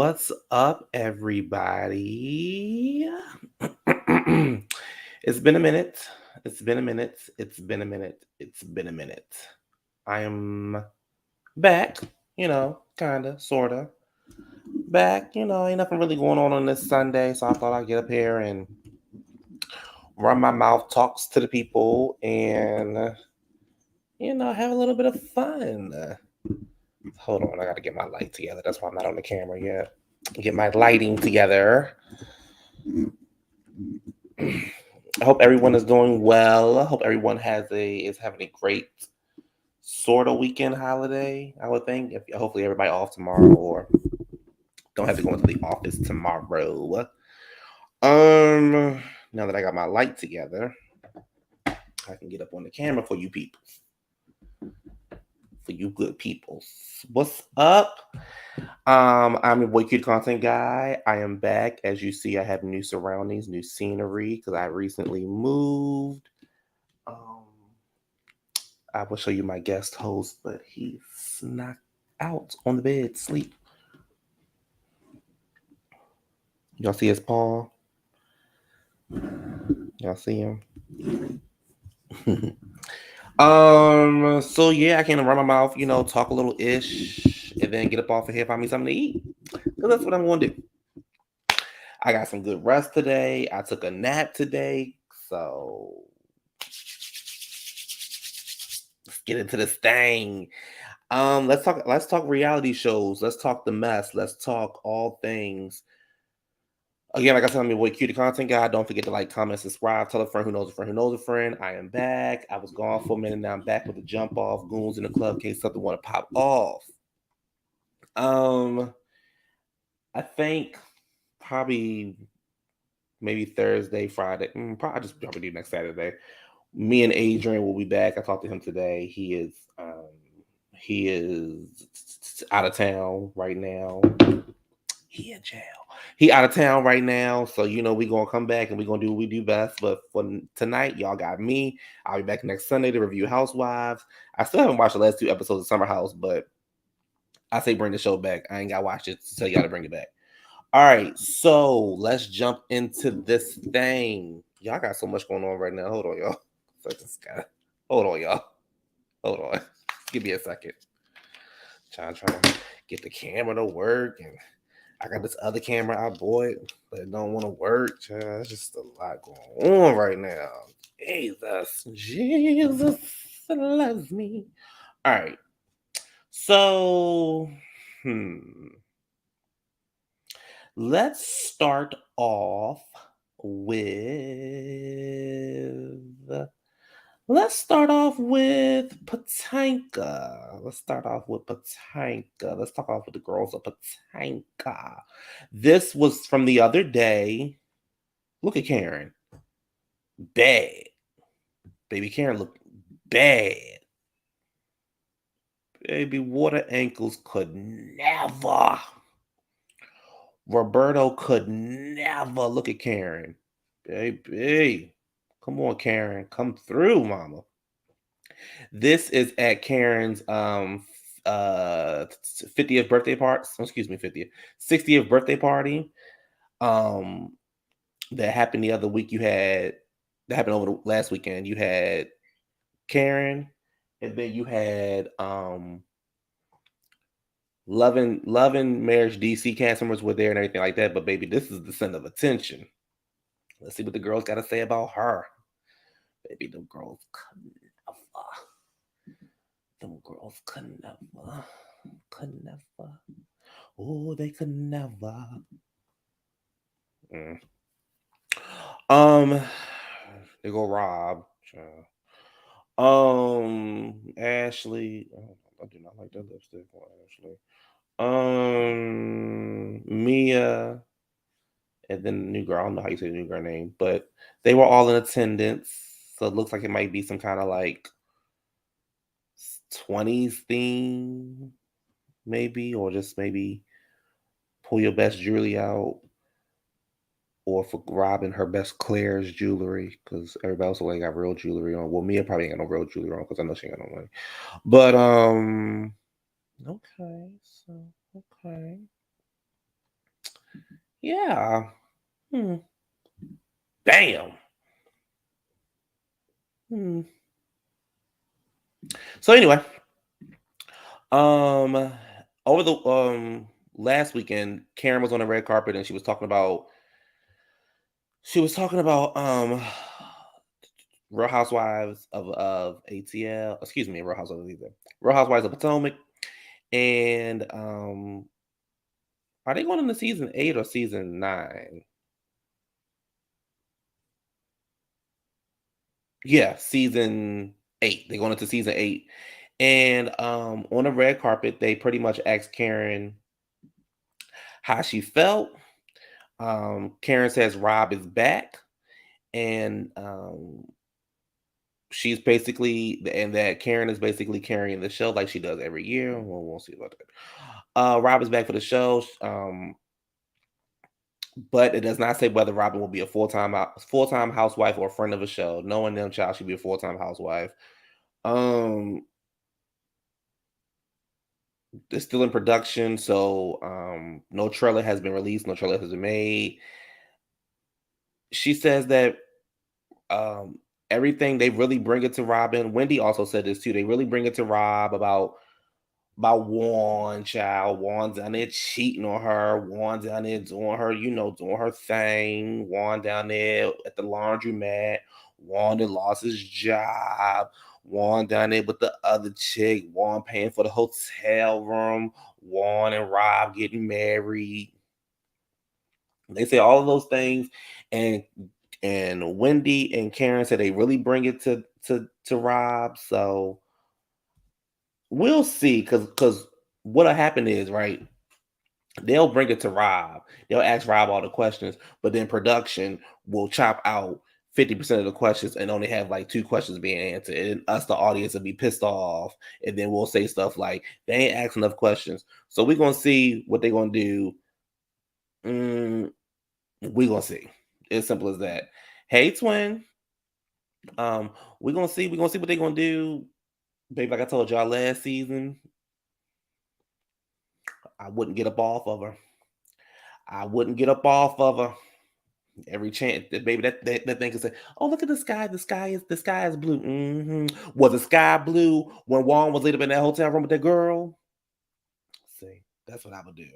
What's up, everybody? It's been a minute. It's been a minute. It's been a minute. It's been a minute. I am back, kinda, sorta. Back, ain't nothing really going on this Sunday, so I thought I'd get up here and run my mouth, talks to the people, and, have a little bit of fun. Hold on, I gotta get my light together. That's why I'm not on the camera yet. Get my lighting together. I hope everyone is doing well. I hope everyone is having a great sort of weekend holiday. I would think. Hopefully everybody off tomorrow or don't have to go into the office tomorrow. Now that I got my light together, I can get up on the camera for you people. For you good people. What's up? I'm your boy Cute Content Guy. I am back. As you see, I have new surroundings, new scenery because I recently moved. I will show you my guest host, but he's knocked out on the bed, sleep. Y'all see his paw? Y'all see him? So yeah, I can run my mouth, talk a little ish, and then get up off of here, find me something to eat. Because that's what I'm gonna do. I got some good rest today. I took a nap today, so let's get into this thing. Let's talk reality shows. Let's talk the mess. Let's talk all things. Again, like I said, I'm your boy Q, the content guy. Don't forget to like, comment, subscribe. Tell a friend who knows a friend who knows a friend. I am back. I was gone for a minute. Now I'm back with the jump off. Goons in the club in case something want to pop off. I think probably maybe Thursday, Friday. Probably do next Saturday. Me and Adrian will be back. I talked to him today. He is out of town right now. He in jail. He out of town right now, so we gonna come back and we gonna do what we do best. But for tonight, y'all got me. I'll be back next Sunday to review Housewives. I still haven't watched the last 2 episodes of Summer House, but I say bring the show back. I ain't got to watch it, so y'all to bring it back. All right, so let's jump into this thing. Y'all got so much going on right now. Hold on, y'all. Hold on, y'all. Hold on. Give me a second. Trying to get the camera to work, and I got this other camera I bought, but it don't want to work. It's just a lot going on right now. Jesus loves me. All right. So, let's start off with Patanka. Let's start off with Patanka. Let's talk off with the girls of Patanka. This was from the other day. Look at Karen. Bad. Baby Karen looked bad. Baby Water Ankles could never. Roberto could never. Look at Karen. Baby. Come on, Karen. Come through, mama. This is at Karen's 50th birthday party. Excuse me, 50th. 60th birthday party. That happened the other week. That happened over the last weekend. You had Karen, and then you had Loving Marriage DC cast members were there and everything like that. But baby, this is the center of attention. Let's see what the girls got to say about her. Baby, the girls could never. Them girls could never. Could never. Oh, they could never. They go Rob. Ashley. Oh, I do not like that lipstick on Ashley. Mia, and then the new girl. I don't know how you say the new girl name, but they were all in attendance. So it looks like it might be some kind of like 20s theme, maybe, or just maybe pull your best jewelry out, or for Robin, her best Claire's jewelry, because everybody else ain't got real jewelry on. Well, Mia probably ain't got no real jewelry on because I know she ain't got no money. But okay, so okay. Yeah. Hmm. Damn. Hmm. So anyway, um, over the last weekend, Karen was on the red carpet and she was talking about Real Housewives of ATL. Excuse me, Real Housewives of ATL. Real Housewives of Potomac. And are they going into season 8 or season 9? Yeah, season 8. They're going into season 8. And on the red carpet, they pretty much asked Karen how she felt. Karen says Rob is back, and she's basically and that Karen is basically carrying the show like she does every year. Well, we'll see about that. Rob is back for the show, but it does not say whether Robin will be a full time housewife or a friend of the show. Knowing them, child should be a full time housewife. Um, it's still in production, so no trailer has been released, no trailer has been made. She says that um everything they really bring it to Robin. Wendy also said this too. They really bring it to Rob about Juan, child. Juan's down there cheating on her. Juan down there doing her, doing her thing. Juan down there at the laundromat. Juan that lost his job. Juan down there with the other chick. Juan paying for the hotel room. Juan and Rob getting married. They say all of those things, and Wendy and Karen said they really bring it to Rob. So we'll see, because what'll happen is, right, they'll bring it to Rob. They'll ask Rob all the questions, but then production will chop out 50% of the questions and only have like two questions being answered. And us, the audience, will be pissed off. And then we'll say stuff like, they ain't asked enough questions. So we're gonna see what they're gonna do. Mm, we're gonna see. As simple as that. Hey twin. Um, we're gonna see what they're gonna do. Baby, like I told y'all last season, I wouldn't get up off of her. I wouldn't get up off of her. Every chance that baby that thing can say, "Oh, look at the sky. The sky is blue." Was the sky blue when Juan was laid up in that hotel room with that girl? See, that's what I would do.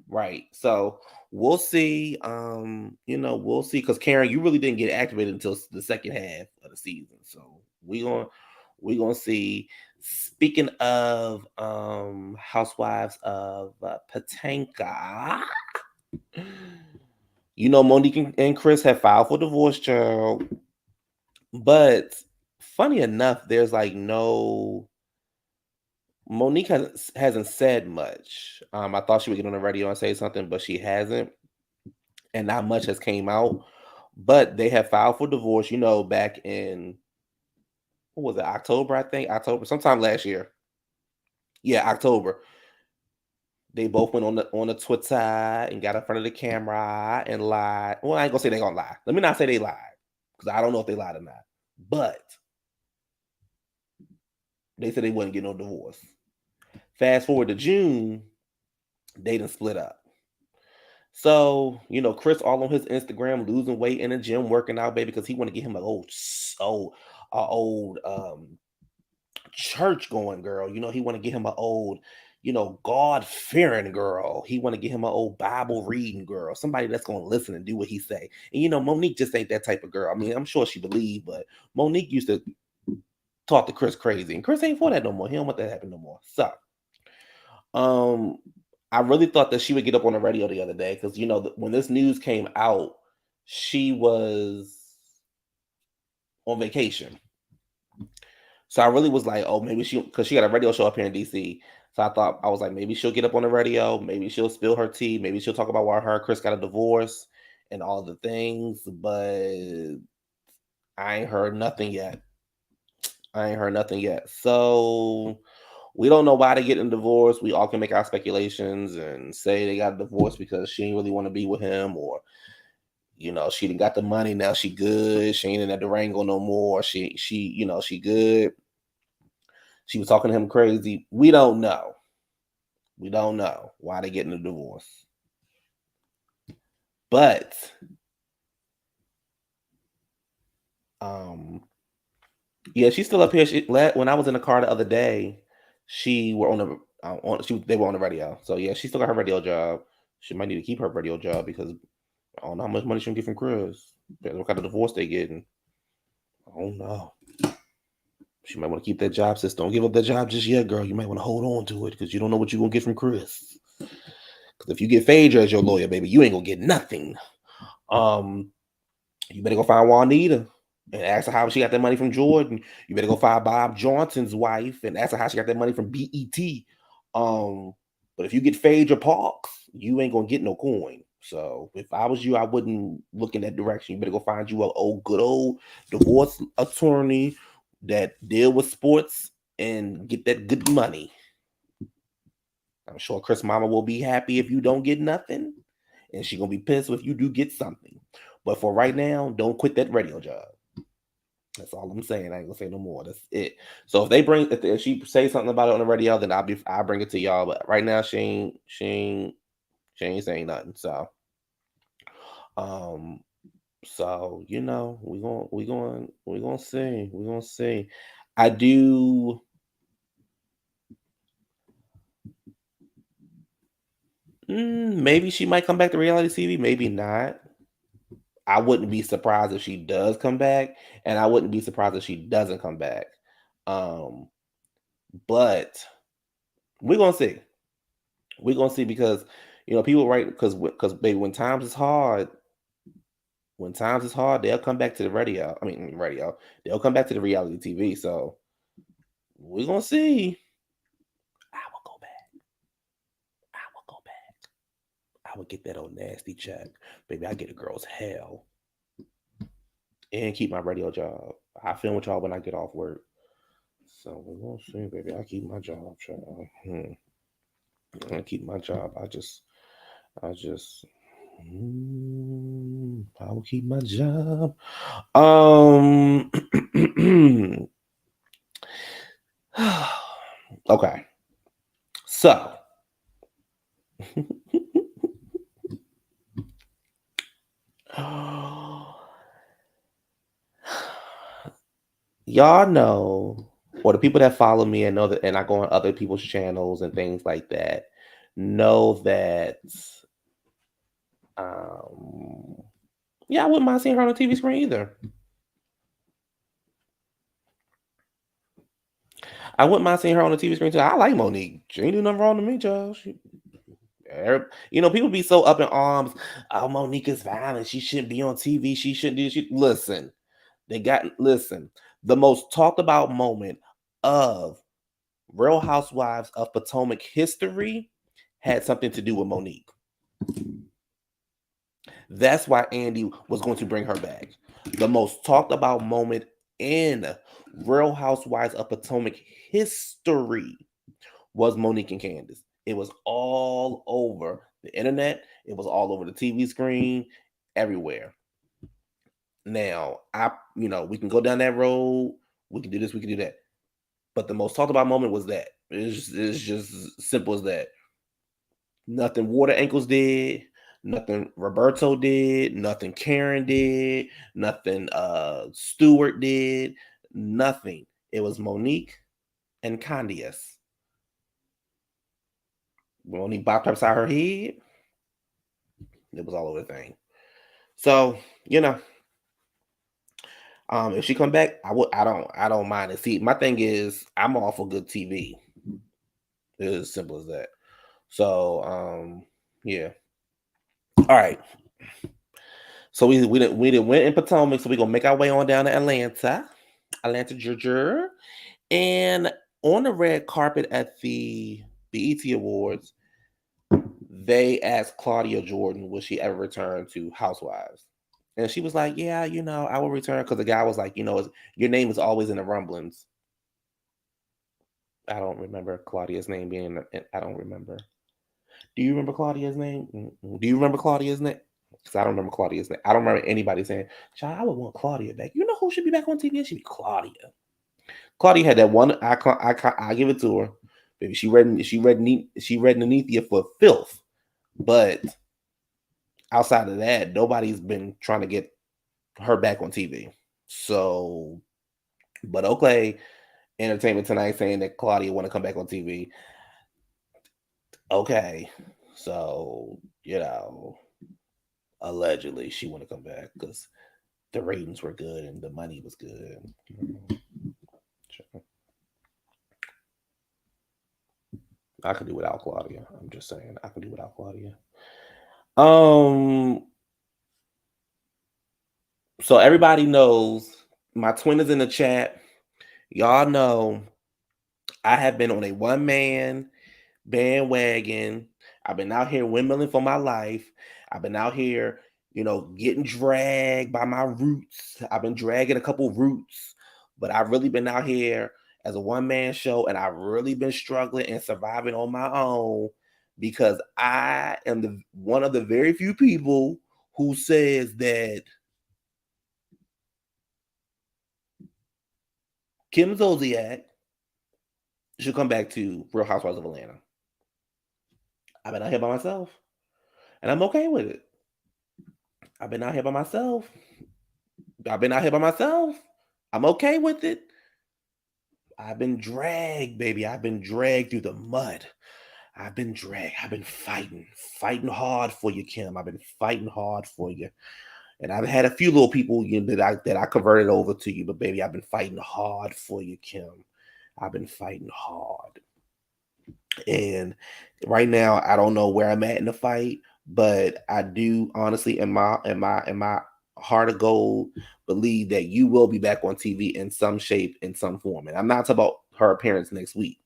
Right. So we'll see. We'll see. Because Karen, you really didn't get activated until the second half of the season. So we gonna see. Speaking of Housewives of Patanka, Monique and Chris have filed for divorce, child. But funny enough, there's like no Monique hasn't said much. I thought she would get on the radio and say something, but she hasn't, and not much has came out. But they have filed for divorce. Back in what was it, October? I think October, sometime last year. Yeah, October. They both went on the Twitter and got in front of the camera and lied. Well, I ain't gonna say they gonna lie. Let me not say they lied because I don't know if they lied or not. But they said they wouldn't get no divorce. Fast forward to June, they done split up. So, Chris all on his Instagram losing weight in the gym, working out, baby, because he want to get him an old church going girl. He want to get him an old, God fearing girl. He want to get him an old Bible reading girl, somebody that's gonna listen and do what he say. And Monique just ain't that type of girl. I mean, I'm sure she believed, but Monique used to talk to Chris crazy, and Chris ain't for that no more. He don't want that to happen no more. So, um, I really thought that she would get up on the radio the other day because when this news came out, she was on vacation. So I really was like, oh, maybe because she got a radio show up here in DC. So I was like, maybe she'll get up on the radio, maybe she'll spill her tea, maybe she'll talk about why her and Chris got a divorce and all the things. But I ain't heard nothing yet. I ain't heard nothing yet. So we don't know why they getting divorced. We all can make our speculations and say they got a divorce because she didn't really want to be with him, or she didn't got the money, now she good. She ain't in that Durango no more. She good. She was talking to him crazy. We don't know. We don't know why they getting a divorce. But um, yeah, she's still up here. When I was in the car the other day, she were on the they were on the radio. So yeah, she still got her radio job. She might need to keep her radio job because I don't know how much money she can get from Chris. What kind of divorce they getting? I don't know. She might want to keep that job, sis. Don't give up that job just yet, girl. You might want to hold on to it because you don't know what you're gonna get from Chris. Because if you get Phaedra as your lawyer, baby, you ain't gonna get nothing. You better go find Juanita and ask her how she got that money from Jordan. You better go find Bob Johnson's wife and ask her how she got that money from BET. But if you get Phaedra Parks, you ain't gonna get no coin. So if I was you, I wouldn't look in that direction. You better go find you a good old divorce attorney that deal with sports and get that good money. I'm sure Chris Mama will be happy if you don't get nothing, and she gonna be pissed if you do get something. But for right now, don't quit that radio job. That's all I'm saying. I ain't gonna say no more. That's it. So if she say something about it on the radio, then I'll bring it to y'all. But right now, she ain't saying nothing. So, um, so you know, we gonna see. I do. Maybe she might come back to reality TV. Maybe not. I wouldn't be surprised if she does come back, and I wouldn't be surprised if she doesn't come back. Um, but we're gonna see. We're gonna see because people right because baby, when times is hard, they'll come back to the radio. I mean radio. They'll come back to the reality TV. So we're gonna see. I will go back. I will go back. I will get that old nasty check. Baby, I get a girl's hell. And keep my radio job. I film with y'all when I get off work. So we're gonna see, baby. I keep my job, child. I keep my job. I just I will keep my job. Okay. So y'all know, or the people that follow me and know that, and I go on other people's channels and things like that, know that yeah, I wouldn't mind seeing her on the TV screen either. I wouldn't mind seeing her on the TV screen too. I like Monique. She ain't do nothing wrong to me, Joe. People be so up in arms. Oh, Monique is violent. She shouldn't be on TV. She shouldn't do. Listen. The most talked about moment of Real Housewives of Potomac history had something to do with Monique. That's why Andy was going to bring her back. The most talked about moment in Real Housewives of Potomac history was Monique and Candace. It was all over the internet. It was all over the TV screen, everywhere. Now, we can go down that road. We can do this. We can do that. But the most talked about moment was that. It's just simple as that. Nothing Water Ankles did. Nothing Roberto did. Nothing Karen did. Nothing Stewart did. Nothing. It was Monique and Candiace. Monique bopped upside her head. It was all over the thing. So, if she come back, I don't mind it. See, my thing is I'm all for good TV. It's as simple as that. So, yeah. All right. So we didn't went in Potomac, so we're gonna make our way on down to Atlanta, Georgia. And on the red carpet at the BET Awards, they asked Claudia Jordan, will she ever return to Housewives? And she was like, yeah, I will return, because the guy was like, your name is always in the rumblings. I don't remember Claudia's name being, I don't remember. Do you remember Claudia's name? Do you remember Claudia's name? Because I don't remember Claudia's name. I don't remember anybody saying, child, I would want Claudia back. You know who should be back on TV? It should be Claudia. Claudia had that one icon. I give it to her. Baby, she read Nenethia for filth. But outside of that, nobody's been trying to get her back on TV. So, but okay, Entertainment Tonight saying that Claudia want to come back on TV. Okay, so allegedly she want to come back because the ratings were good and the money was good. Sure. I could do without Claudia. I'm just saying I could do without Claudia. Um. So everybody knows my twin is in the chat. Y'all know I have been on a one man bandwagon. I've been out here windmilling for my life. I've been out here, getting dragged by my roots. I've been dragging a couple roots, but I've really been out here as a one man show, and I've really been struggling and surviving on my own because I am the one of the very few people who says that Kim Zolciak should come back to Real Housewives of Atlanta. I've been out here by myself, and I'm okay with it. I've been out here by myself. I've been out here by myself. I'm okay with it. I've been dragged, baby. I've been dragged through the mud. I've been dragged. I've been fighting hard for you, Kim. I've been fighting hard for you. And I've had a few little people that I converted over to you, but baby, I've been fighting hard for you, Kim. I've been fighting hard. And right now, I don't know where I'm at in the fight, but I do honestly, in my heart of gold, believe that you will be back on TV in some shape, in some form. And I'm not talking about her appearance next week.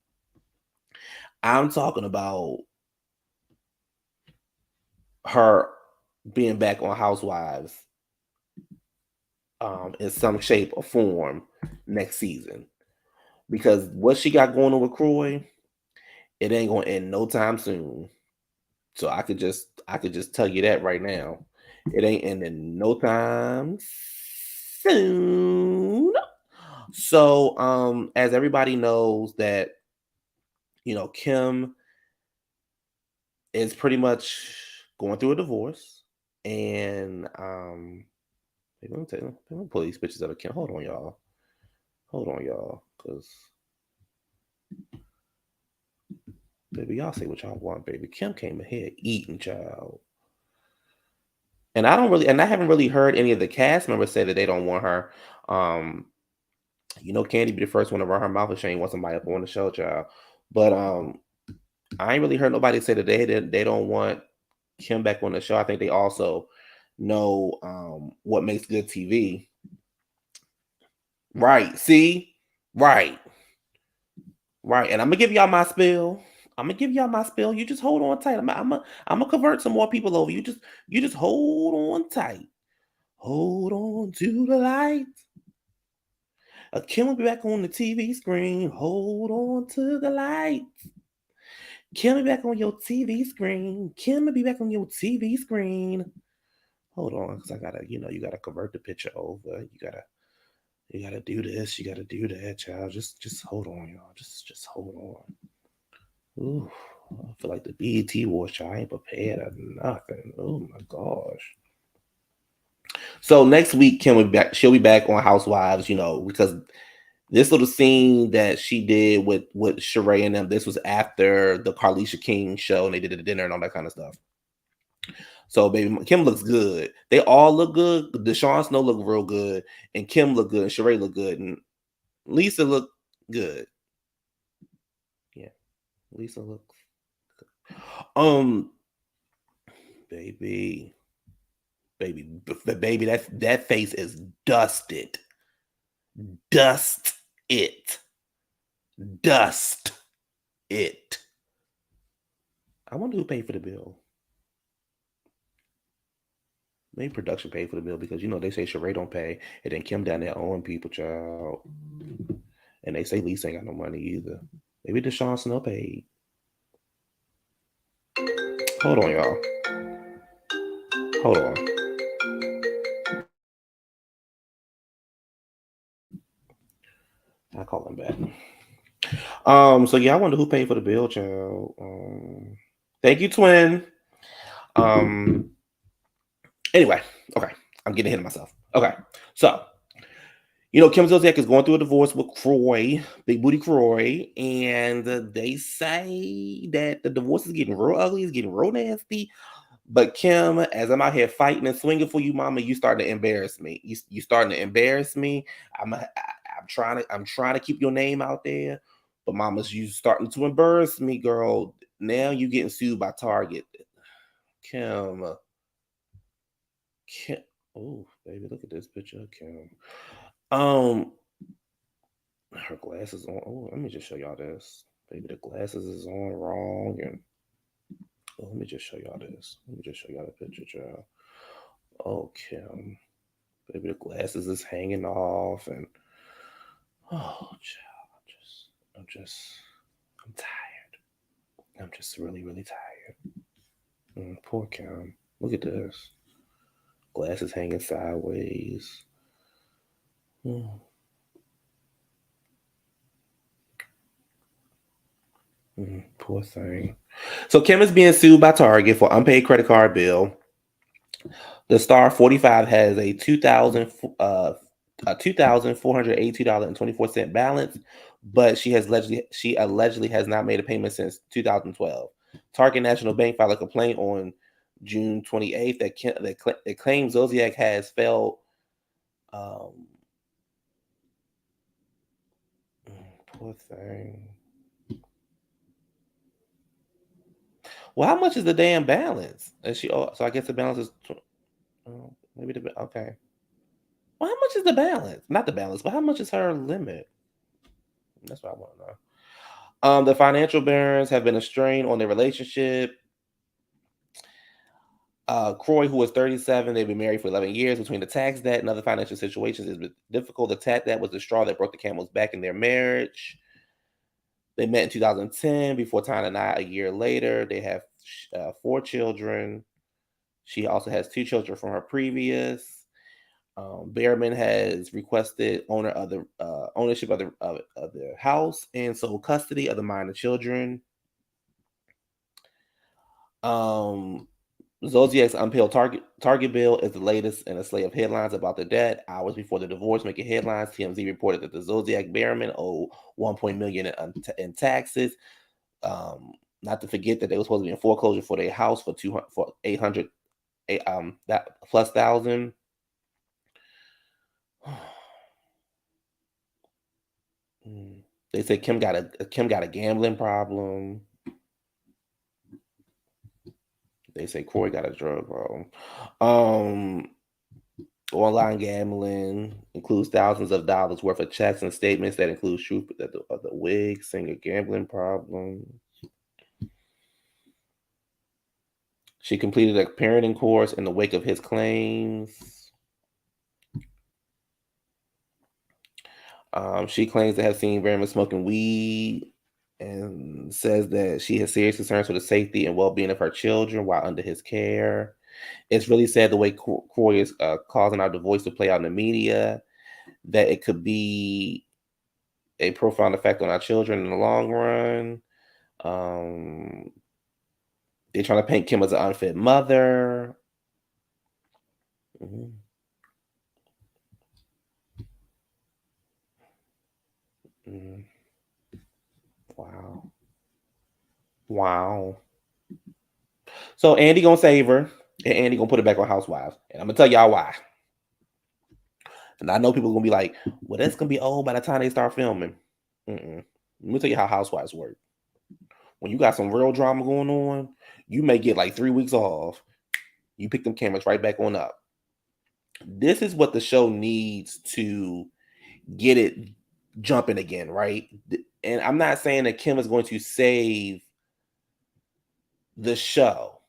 I'm talking about her being back on Housewives in some shape or form next season. Because what she got going on with Croy, it ain't gonna end no time soon. So I could just tell you that right now. It ain't ending no time soon. So as everybody knows that Kim is pretty much going through a divorce. And let me pull these pictures of Kim. Hold on, y'all. Cause baby, y'all say what y'all want, baby. Kim came in here eating, child. And I haven't really heard any of the cast members say that they don't want her. Candy be the first one to run her mouth if she ain't want somebody up on the show, child. But I ain't really heard nobody say that they don't want Kim back on the show. I think they also know what makes good TV. Right. See? Right. Right. And I'm gonna give y'all my spill. You just hold on tight. I'm gonna convert some more people over. You just hold on tight. Hold on to the light. Kim will be back on the TV screen. Hold on to the light. Kim will be back on your TV screen. Kim will be back on your TV screen. Hold on, because I gotta, you gotta convert the picture over. You gotta do this. You gotta do that, child. Just hold on, y'all. Just hold on. Ooh, I feel like the BET Awards, child. I ain't prepared or nothing. Oh my gosh. So next week, Kim will be back. She'll be back on Housewives, because this little scene that she did with Sheree and them, this was after the Carlisha King show, and they did the dinner and all that kind of stuff. So baby, Kim looks good. They all look good. Deshaun Snow look real good, and Kim look good, and Sheree look good, and Lisa look good. Yeah, Lisa looks good. Baby, that face is dusted. Dust it. I wonder who paid for the bill. Maybe production paid for the bill because they say Sheree don't pay, and then Kim down there owing people, child. And they say Lisa ain't got no money either. Maybe Deshaun Snow paid. Hold on, y'all. Hold on. I'll call him back. So yeah, I wonder who paid for the bill, child. Thank you, twin. Anyway, okay, I'm getting ahead of myself. Okay, so Kim Zolciak is going through a divorce with Croy, Big Booty Croy, and they say that the divorce is getting real ugly, it's getting real nasty. But Kim, as I'm out here fighting and swinging for you, Mama, you starting to embarrass me. You starting to embarrass me. I'm trying to keep your name out there, but Mama's you starting to embarrass me, girl. Now you getting sued by Target, Kim. Kim. Oh, baby, look at this picture, Kim. Um, her glasses on. Oh, let me just show y'all this. Baby, the glasses is on wrong, and let me just show y'all this. Let me just show y'all the picture, child. Oh, Kim. Baby, the glasses is hanging off, and oh, child, I'm tired. I'm just really, really tired. Poor Kim. Look at this. Glasses hanging sideways. Mm, poor thing. So Kim is being sued by Target for unpaid credit card bill. The Star 45 has a $2,482.24 balance, but she allegedly has not made a payment since 2012. Target National Bank filed a complaint on June 28th that claims Zodiac has failed. Um, Poor thing. Well, how much is the damn balance? So I guess the balance is maybe okay. Well, how much is the balance? Not the balance, but how much is her limit? That's what I want to know. The financial barons have been a strain on their relationship. Croy, who was 37, they've been married for 11 years. Between the tax debt and other financial situations, it's been difficult. The tax debt was the straw that broke the camel's back in their marriage. They met in 2010 before tying a knot a year later. They have 4 children. She also has 2 children from her previous. Behrman has requested ownership of the house and sole custody of the minor children. Zodiac's unpaid target bill is the latest in a slate of headlines about the debt. Hours before the divorce making headlines, TMZ reported that the Zodiac Behrman owed 1 million in taxes. Not to forget that they were supposed to be in foreclosure for their house for 800 that plus thousand. They say Kim got a gambling problem. They say Corey got a drug problem. Online gambling includes thousands of dollars worth of checks and statements that include truth of the wig singer gambling problem. She completed a parenting course in the wake of his claims. She claims to have seen Behrman smoking weed and says that she has serious concerns for the safety and well-being of her children while under his care. It's really sad the way Corey is causing our divorce to play out in the media, that it could be a profound effect on our children in the long run. They're trying to paint Kim as an unfit mother. Mm-hmm. Mm-hmm. Wow. Wow. So Andy gonna save her, and Andy gonna put it back on Housewives, and I'm gonna tell y'all why. And I know people are gonna be like, "Well, that's gonna be old by the time they start filming." Mm-mm. Let me tell you how Housewives work. When you got some real drama going on, you may get like 3 weeks off. You pick them cameras right back on up. This is what the show needs to get it jumping again, right? And I'm not saying that Kim is going to save the show.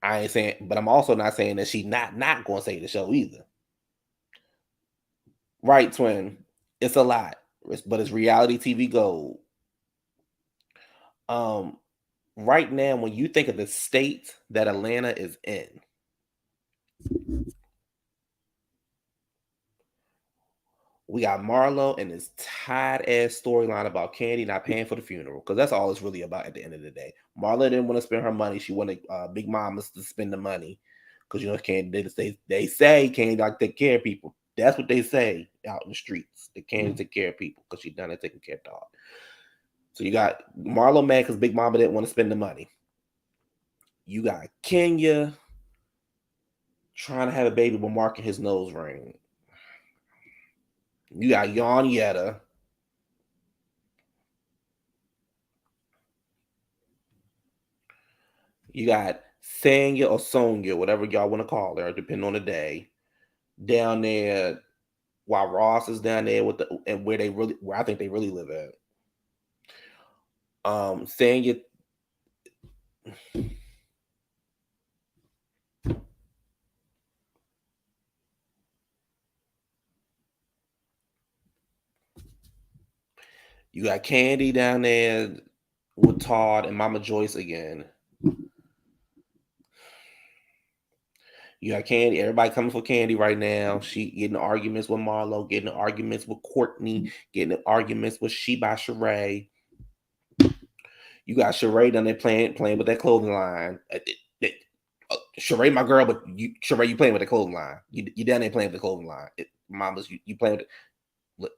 I ain't saying, but I'm also not saying that she's not going to save the show either. Right, twin? It's a lot, but it's reality TV gold. Um, right now, when you think of the state that Atlanta is in, we got Marlo and this tight ass storyline about Candy not paying for the funeral, because that's all it's really about at the end of the day. Marlo didn't want to spend her money; she wanted Big Mama to spend the money Because you know, Candy, they say Candy like take care of people. That's what they say out in the streets. They can't take care of people because she done it taking care of dog. So you got Marlo mad because Big Mama didn't want to spend the money. You got Kenya trying to have a baby with Mark in his nose ring. You got Yetta. You got Sanya or Sonya, whatever y'all want to call her, depending on the day, down there while Ross is down there with where I think they really live at. Sanya. You got Candy down there with Todd and Mama Joyce again. You got Candy. Everybody coming for Candy right now. She getting arguments with Marlo, getting arguments with Courtney, getting arguments with Sheba Sheree. You got Sheree down there playing with that clothing line. Sheree, my girl, but Sheree, you playing with the clothing line. You down there playing with the clothing line. Mamas, you playing with it. Look.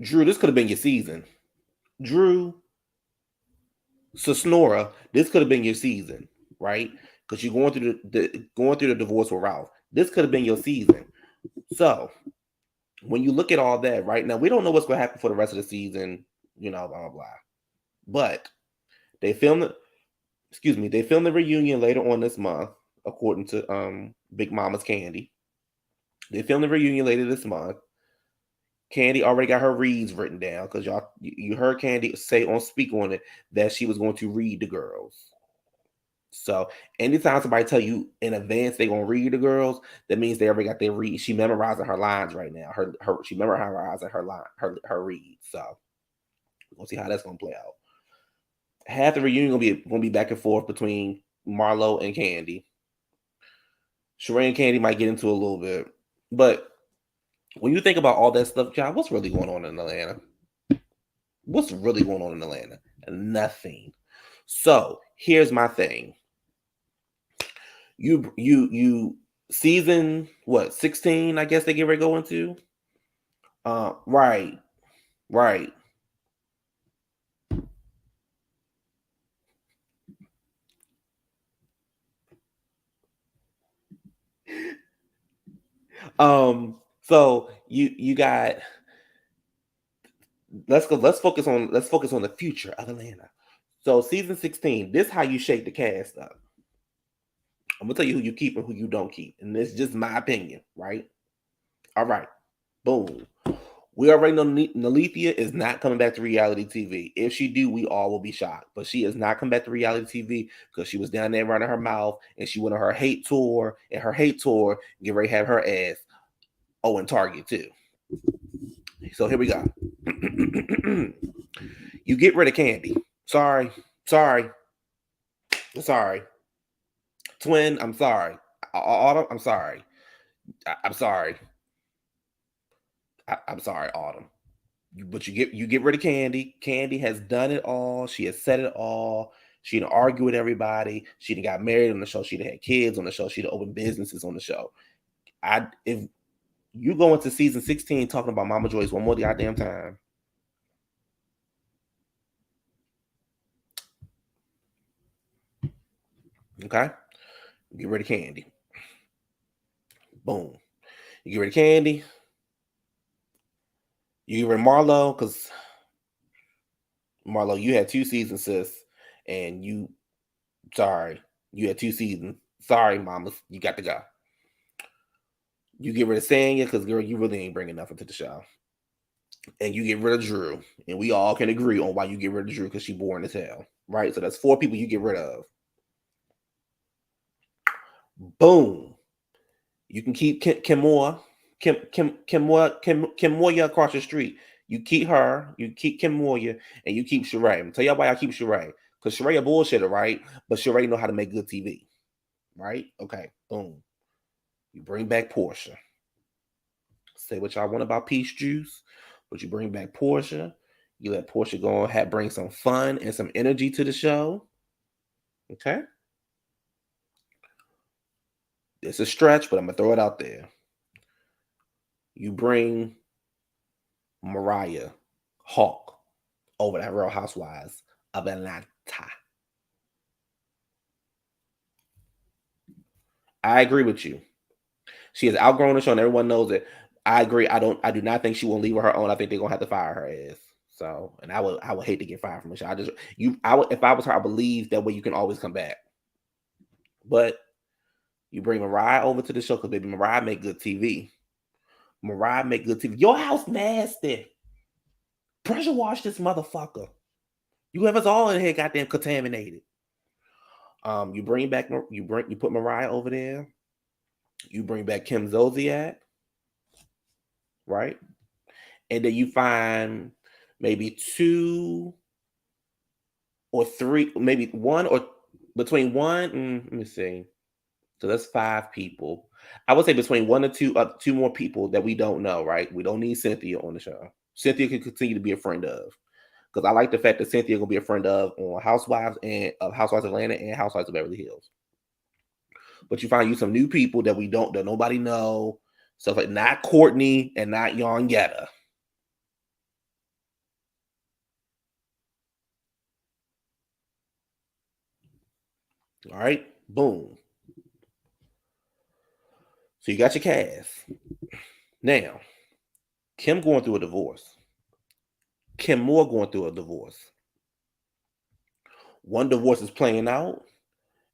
Drew, this could have been your season. Drew, Sonora, this could have been your season, right? Because you're going through the divorce with Ralph. This could have been your season. So when you look at all that right now, we don't know what's going to happen for the rest of the season, blah blah blah. But they filmed the reunion later on this month, according to Big Mama's Candy. They filmed the reunion later this month. Candy already got her reads written down because you heard Candy speak on it that she was going to read the girls. So anytime somebody tell you in advance they're gonna read the girls, that means they already got their read. She memorizing her lines right now. She memorizing her read. So we'll see how that's gonna play out. Half the reunion gonna be back and forth between Marlo and Candy. Sheree and Candy might get into a little bit, but when you think about all that stuff, John, what's really going on in Atlanta? What's really going on in Atlanta? Nothing. So here's my thing. You season what 16? I guess they get ready to go into. Right. So you got. Let's focus on the future of Atlanta. So season 16, this how you shake the cast up. I'm gonna tell you who you keep and who you don't keep, and this is just my opinion, right? All right, boom. We already know Nalethea is not coming back to reality TV. If she do, we all will be shocked. But she is not coming back to reality TV because she was down there running her mouth and she went on her hate tour. And her hate tour get ready to have her ass in Target too. So here we go. You get rid of Candy. Sorry. Twin, I'm sorry. Autumn, I'm sorry. I'm sorry. I'm sorry, Autumn. But you get rid of Candy. Candy has done it all. She has said it all. She done argue with everybody. She done got married on the show. She done had kids on the show. She done opened businesses on the show. If you go into season 16 talking about Mama Joyce one more goddamn time. Okay? Get rid of Candy. Boom. You get rid of Candy. You get rid of Marlo, because Marlo, you had 2 seasons, sis. And you had 2 seasons. Sorry, mamas. You got to go. You get rid of Sanya, because girl, you really ain't bringing nothing to the show. And you get rid of Drew. And we all can agree on why you get rid of Drew, because she boring as hell. Right? So that's 4 people you get rid of. Boom. You can keep Kim Moore across the street. You keep her, you keep Kim Moore, and you keep Sheree. I'm tell y'all why I keep Sheree. Because Sheree a bullshitter, right? But Sheree know how to make good TV. Right? Okay. Boom. You bring back Portia. Say what y'all want about Peach Juice, but you bring back Portia. You let Portia go and bring some fun and some energy to the show. Okay? It's a stretch, but I'm gonna throw it out there. You bring Mariah Hawk over that Real Housewives of Atlanta. I agree with you. She has outgrown the show, and everyone knows it. I agree. I do not think she will leave her own. I think they're gonna have to fire her ass. So, and I would hate to get fired from a show. I would, if I was her, I believe that way you can always come back. But you bring Mariah over to the show because baby Mariah make good TV. Mariah make good TV. Your house nasty. Pressure wash this motherfucker. You have us all in here goddamn contaminated. You bring back you put Mariah over there. You bring back Kim Zolciak, right? And then you find maybe 2 or 3, maybe 1 or between 1 let me see. So that's 5 people. I would say between 1 and 2 2 more people that we don't know, right? We don't need Cynthia on the show. Cynthia can continue to be a friend of. Because I like the fact that Cynthia gonna be a friend of on Housewives and of Housewives of Atlanta and Housewives of Beverly Hills. But you find you some new people that that nobody know. So like not Courtney and not Yongetta. All right, boom. So you got your cast. Now, Kim going through a divorce. Kim Moore going through a divorce. One divorce is playing out,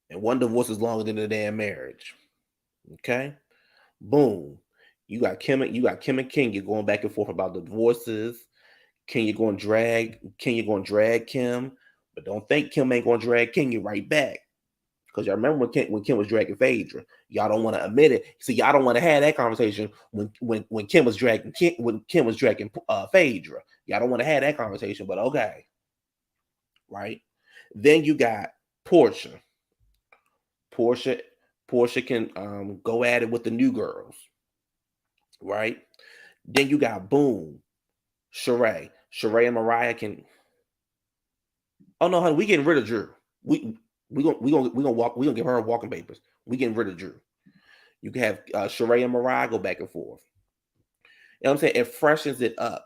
and one divorce is longer than the damn marriage. Okay, boom. You got Kim and Kenya going back and forth about the divorces. Kenya going to drag Kim, but don't think Kim ain't going to drag Kenya right back. Because y'all remember when Kim was dragging Phaedra, y'all don't want to admit it. So y'all don't want to have that conversation when Kim was dragging Phaedra. Y'all don't want to have that conversation, but okay, right? Then you got Portia. Portia, Portia can go at it with the new girls, right? Then you got Boom, Sheree. Sheree and Mariah can. Oh no, honey, we getting rid of Drew. We gonna give her walking papers. We getting rid of Drew. You can have Sheree and Mariah go back and forth. You know what I'm saying? It freshens it up.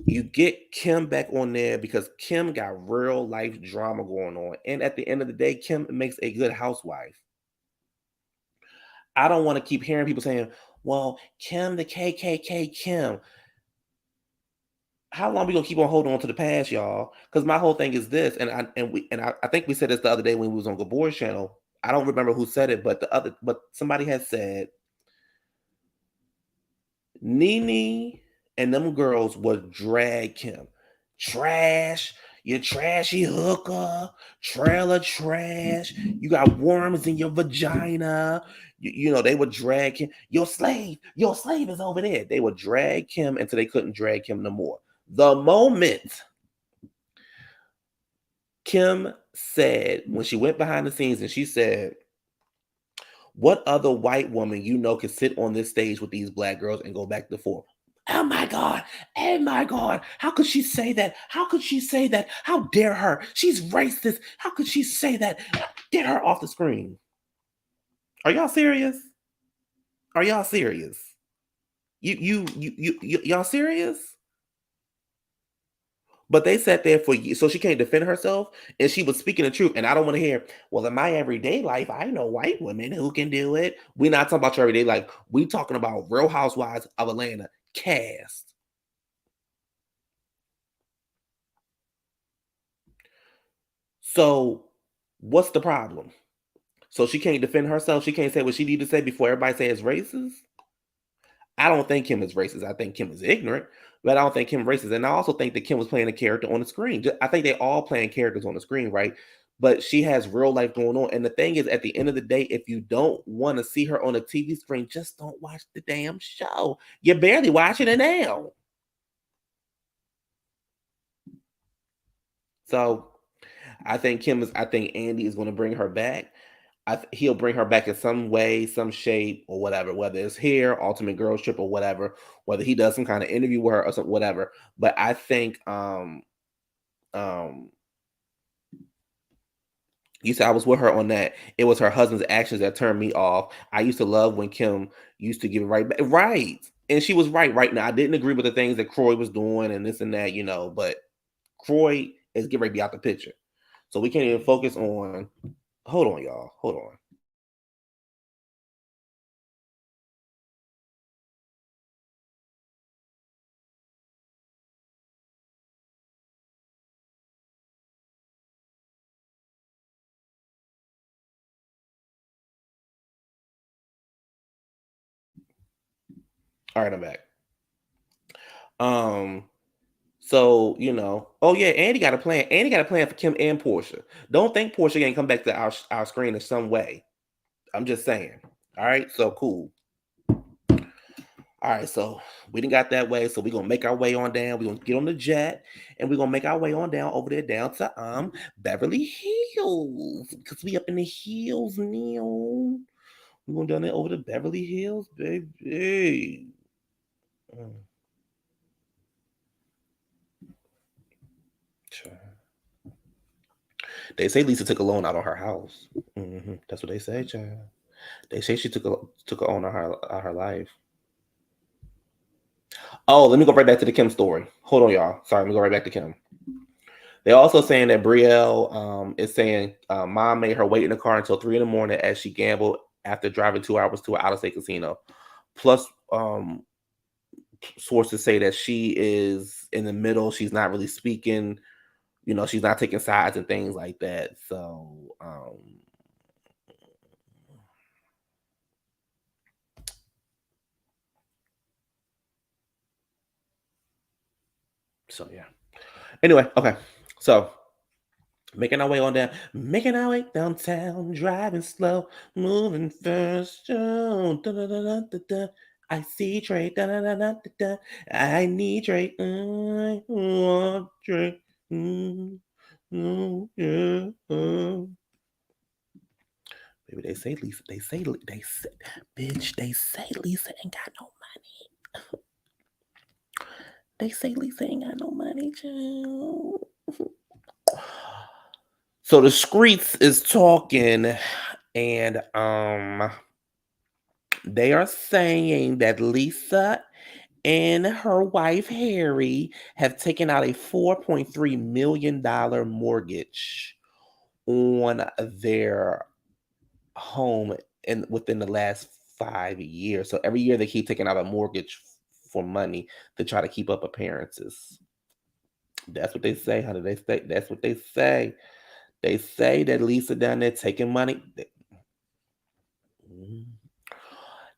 You get Kim back on there because Kim got real life drama going on. And at the end of the day, Kim makes a good housewife. I don't want to keep hearing people saying, well, Kim, the KKK Kim. How long we gonna keep on holding on to the past, y'all? Because my whole thing is this, I think we said this the other day when we was on Gabor's channel. I don't remember who said it, but somebody had said Nene and them girls would drag Kim. Trash, you trashy hooker, trailer trash, you got worms in your vagina. You know, they would drag him. Your slave is over there. They would drag him until they couldn't drag him no more. The moment Kim said, when she went behind the scenes and she said, what other white woman you know can sit on this stage with these black girls and go back and forth? Oh my God. Oh my God. How could she say that? How could she say that? How dare her? She's racist. How could she say that? Get her off the screen. Are y'all serious? Are y'all serious? Y'all serious? But they sat there for you, so she can't defend herself, and she was speaking the truth. And I don't want to hear, well, in my everyday life, I know white women who can do it. We're not talking about your everyday life. We talking about Real Housewives of Atlanta cast. So, what's the problem? So she can't defend herself. She can't say what she need to say before everybody says racist. I don't think Kim is racist. I think Kim is ignorant, but I don't think Kim is racist. And I also think that Kim was playing a character on the screen. I think they all playing characters on the screen, right? But she has real life going on. And the thing is, at the end of the day, if you don't want to see her on a TV screen, just don't watch the damn show. You're barely watching it now. So I think Andy is going to bring her back. He'll bring her back in some way, some shape, or whatever, whether it's here, Ultimate Girls Trip, or whatever, whether he does some kind of interview with her or something, whatever. But I think, You said I was with her on that. It was her husband's actions that turned me off. I used to love when Kim used to give it right back. Right. And she was right. Right now, I didn't agree with the things that Croy was doing and this and that, but Croy is getting ready to be out the picture. So we can't even focus on. Hold on, y'all. Hold on. All right, I'm back. Um, so oh yeah, Andy got a plan. Andy got a plan for Kim and Portia. Don't think Portia ain't come back to our screen in some way. I'm just saying. All right, so cool. All right, so we didn't got that way, so we're gonna make our way on down. We're gonna get on the jet and we're gonna make our way on down over there down to Beverly Hills. Because we up in the hills now. We're going down there over to Beverly Hills, baby. Mm, sure. They say Lisa took a loan out on her house. That's what they say, child. They say she took a loan on her life. Oh, let me go right back to the Kim story. Hold on, y'all. Sorry, let me go right back to Kim. They're also saying that Brielle is saying mom made her wait in the car until 3 in the morning as she gambled after driving 2 hours to an out-of-state casino. Plus, sources say that she is in the middle. She's not really speaking. She's not taking sides and things like that. So yeah. Anyway, okay. So making our way downtown, driving slow, moving fast. Oh, da, da, da, da, da, da. I see Trey. Da, da, da, da, da, da. I need Trey. I want Trey. Yeah. Maybe they say Lisa. Bitch. They say Lisa ain't got no money. They say Lisa ain't got no money, child. So the streets is talking, and they are saying that Lisa and her wife Harry have taken out a $4.3 million mortgage on their home within the last 5 years. So every year they keep taking out a mortgage for money to try to keep up appearances. That's what they say, honey. That's what they say. They say that Lisa down there taking money.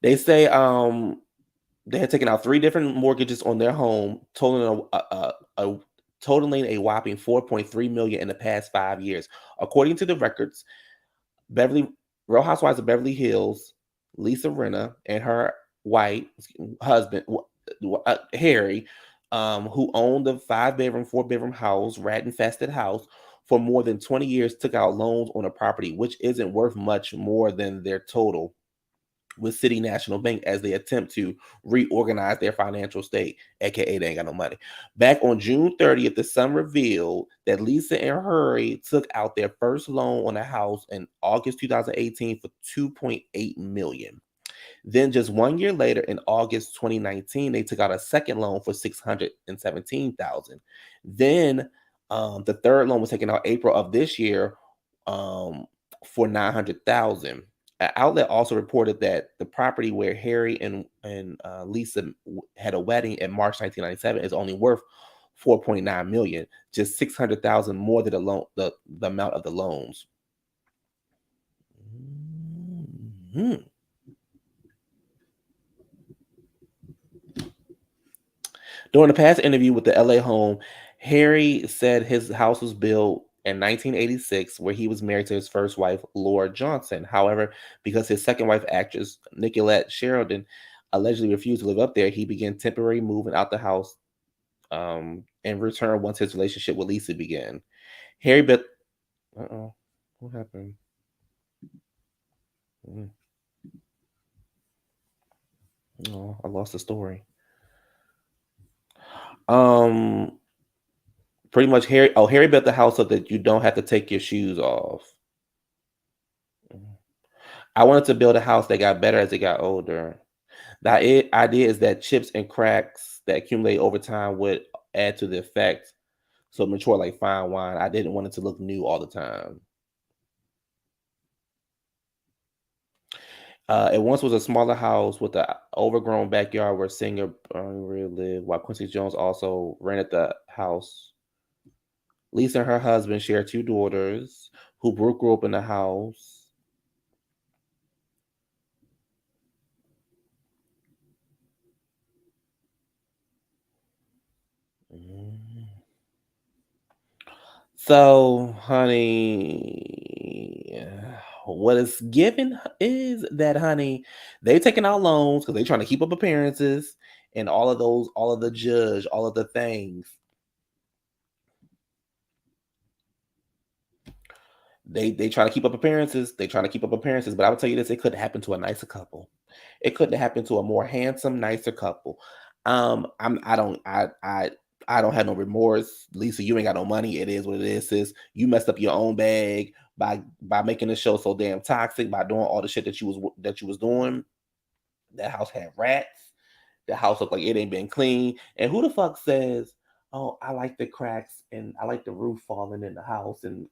They say they had taken out 3 different mortgages on their home, totaling a whopping 4.3 million in the past 5 years. According to the records, Real Housewives of Beverly Hills, Lisa Rinna and her husband Harry, who owned the 5-bedroom, 4-bedroom house, rat-infested house, for more than 20 years, took out loans on a property which isn't worth much more than their total with City National Bank as they attempt to reorganize their financial state, aka they ain't got no money. Back on June 30th, the Sun revealed that Lisa and Harry took out their first loan on a house in August 2018 for 2.8 million. Then just 1 year later, in August 2019, they took out a second loan for 617,000. Then the third loan was taken out April of this year for 900,000. An outlet also reported that the property where Harry and Lisa had a wedding in March 1997 is only worth 4.9 million, just 600,000 more than the amount of the loans. Mm-hmm. During a past interview with the LA home, Harry said his house was built in 1986, where he was married to his first wife, Laura Johnson. However, because his second wife, actress Nicolette Sheridan, allegedly refused to live up there, he began temporarily moving out the house in return once his relationship with Lisa began. Harry built. Uh-oh. What happened? Mm. Oh, I lost the story. Pretty much Harry built the house so that you don't have to take your shoes off. I wanted to build a house that got better as it got older. Idea is that chips and cracks that accumulate over time would add to the effect, so mature like fine wine. I didn't want it to look new all the time. It once was a smaller house with an overgrown backyard where singer Maria lived, while Quincy Jones also rented the house. Lisa and her husband share two daughters who Brooke grew up in the house. Mm. So, honey, what is given is that, honey, they taking out loans because they trying to keep up appearances and all of those, all of the judge, all of the things. They try to keep up appearances. They trying to keep up appearances. But I would tell you this: it could happen to a nicer couple. It couldn't happen to a more handsome, nicer couple. I don't have no remorse. Lisa, you ain't got no money. It is what it is, sis. You messed up your own bag by making the show so damn toxic, by doing all the shit that you was doing. That house had rats. The house looked like it ain't been clean. And who the fuck says, "Oh, I like the cracks and I like the roof falling in the house, and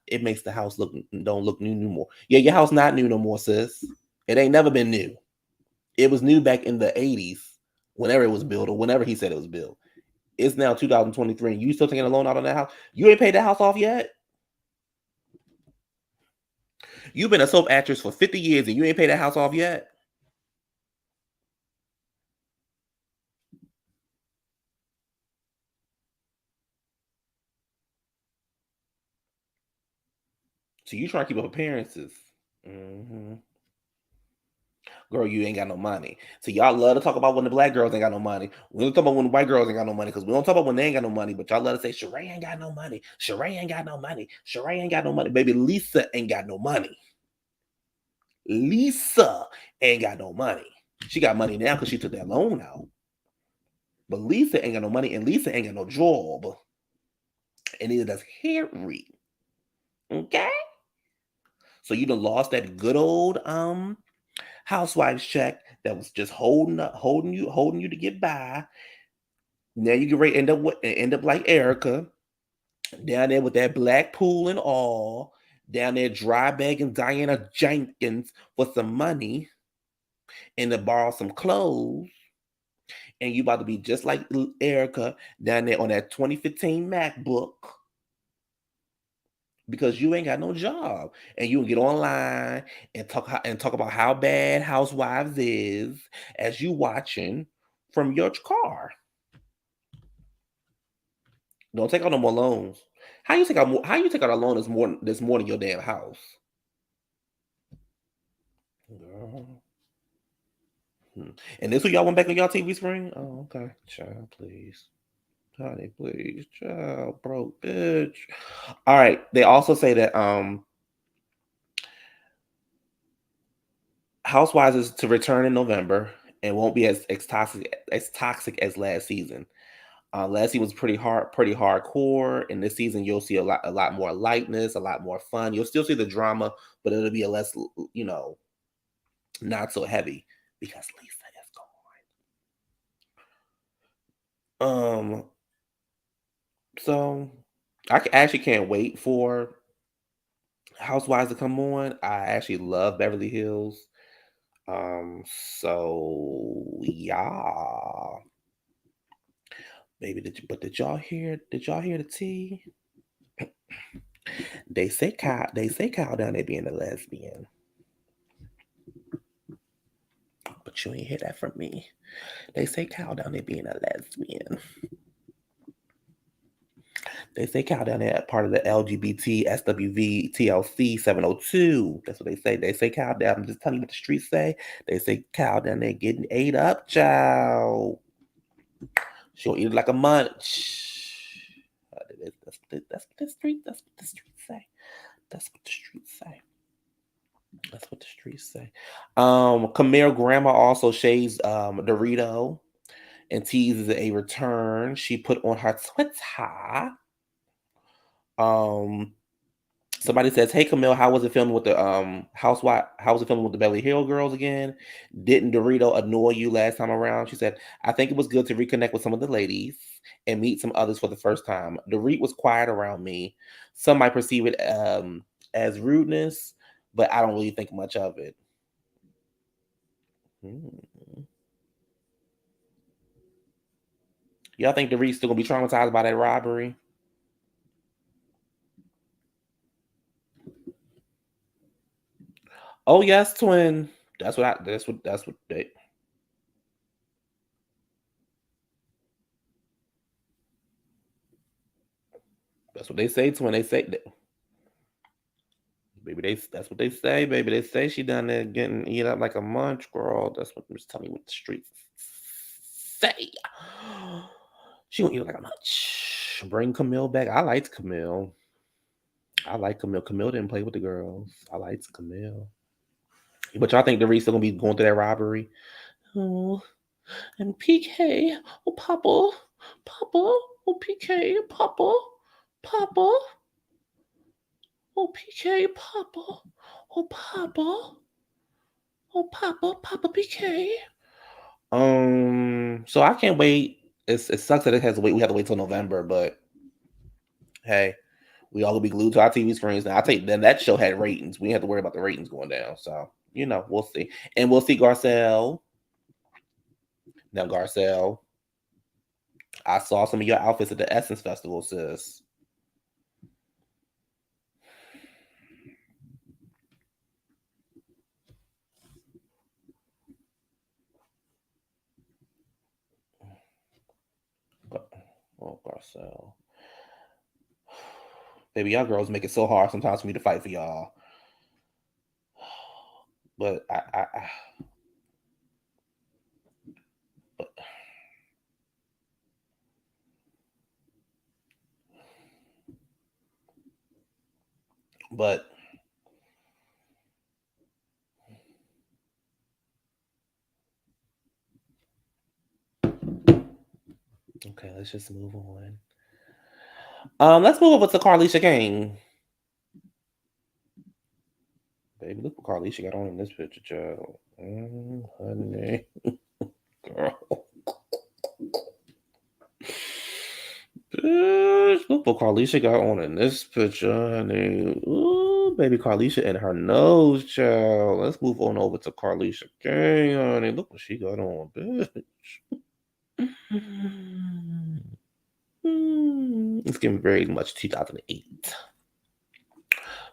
it makes the house don't look new no more." Yeah, your house not new no more, sis. It ain't never been new. It was new back in the 80s, whenever it was built, or whenever he said it was built. It's now 2023, and you still taking a loan out on that house? You ain't paid that house off yet? You've been a soap actress for 50 years, and you ain't paid that house off yet? So you trying to keep up appearances. Hmm. Girl, you ain't got no money. So y'all love to talk about when the black girls ain't got no money. We don't talk about when the white girls ain't got no money because we don't talk about when they ain't got no money. But y'all love to say Sheree ain't got no money. Sheree ain't got no money. Sheree ain't got no money. Baby, Lisa ain't got no money. Lisa ain't got no money. She got money now because she took that loan out. But Lisa ain't got no money, and Lisa ain't got no job. And neither does Harry. Okay? So you done lost that good old housewives check that was just holding you to get by. Now you get ready to end up like Erica down there with that black pool and all, down there dry bagging Diana Jenkins for some money and to borrow some clothes. And you about to be just like Erica down there on that 2015 MacBook because you ain't got no job, and you can get online and talk about how bad Housewives is as you watching from your car. Don't take out no more loans. How you take out a loan that's more than your damn house? Girl. Hmm. And this what y'all went back on y'all TV screen? Oh, okay. Child, please. Honey, please. Child, broke bitch. All right. They also say that Housewives is to return in November and won't be as toxic as last season. Last season was pretty hardcore, and this season you'll see a lot more lightness, a lot more fun. You'll still see the drama, but it'll be a less, not so heavy because Lisa is gone. So actually can't wait for Housewives to come on. I actually love Beverly Hills. So yeah, baby. Did y'all hear the tea? They say Kyle down there being a lesbian, but you ain't hear that from me. They say Kyle down there being a lesbian. They say Kyle down there part of the LGBT SWV TLC 702. That's what they say. They say Kyle down. I'm just telling you what the streets say. They say Kyle down there getting ate up, child. She'll eat it like a munch. That's what the street. That's what the streets say. That's what the streets say. That's what the streets say. Camille grandma also shades Dorito and teases a return. She put on her Twitter. Um, Somebody says, "Hey Camille, how was it filming with the housewife? How was it filming with the Beverly Hill girls again? Didn't Dorito annoy you last time around?" She said, "I think it was good to reconnect with some of the ladies and meet some others for the first time. Dorit was quiet around me. Some might perceive it as rudeness, but I don't really think much of it." Hmm. Y'all think Dorit's still gonna be traumatized by that robbery? Oh yes, twin. That's what they say, twin. They say that. Baby, that's what they say, baby. They say she done there getting eat up like a munch, girl. That's what just tell me what the streets say. She gonna eat like a munch. Bring Camille back. I liked Camille. I like Camille. Camille didn't play with the girls. I liked Camille. But y'all think the Reese still gonna be going through that robbery? Oh, and PK, oh Papa, Papa, oh PK, Papa, Papa, oh PK, Papa, oh Papa. Oh, Papa PK. So I can't wait. It sucks that it has to wait. We have to wait till November, but hey, we all gonna be glued to our TV screens now. I think then that show had ratings. We didn't have to worry about the ratings going down. So we'll see, and we'll see Garcelle. Now Garcelle, I saw some of your outfits at the Essence Festival, sis. Oh, Garcelle. Baby, y'all girls make it so hard sometimes for me to fight for y'all. But but, but okay, let's just move on. Let's move over to Carlisha King. Baby, look what Carlisha got on in this picture, child. Honey, girl. Bitch, look what Carlisha got on in this picture, honey. Ooh, baby Carlisha and her nose, child. Let's move on over to Carlisha King, honey. Look what she got on, bitch. It's getting very much 2008.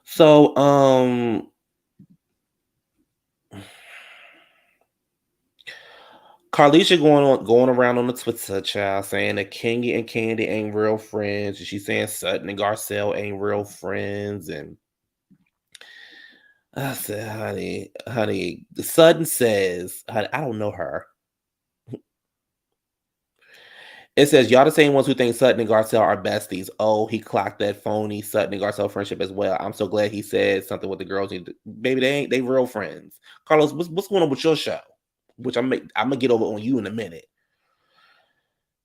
So, Carlisha going around on the Twitter, child, saying that Kenny and Candy ain't real friends. And she's saying Sutton and Garcelle ain't real friends. And I said, honey, Sutton says, honey, I don't know her. It says, y'all the same ones who think Sutton and Garcelle are besties. Oh, he clocked that phony Sutton and Garcelle friendship as well. I'm so glad he said something with the girls. Baby, they real friends. Carlos, what's going on with your show? Which I'm gonna get over on you in a minute.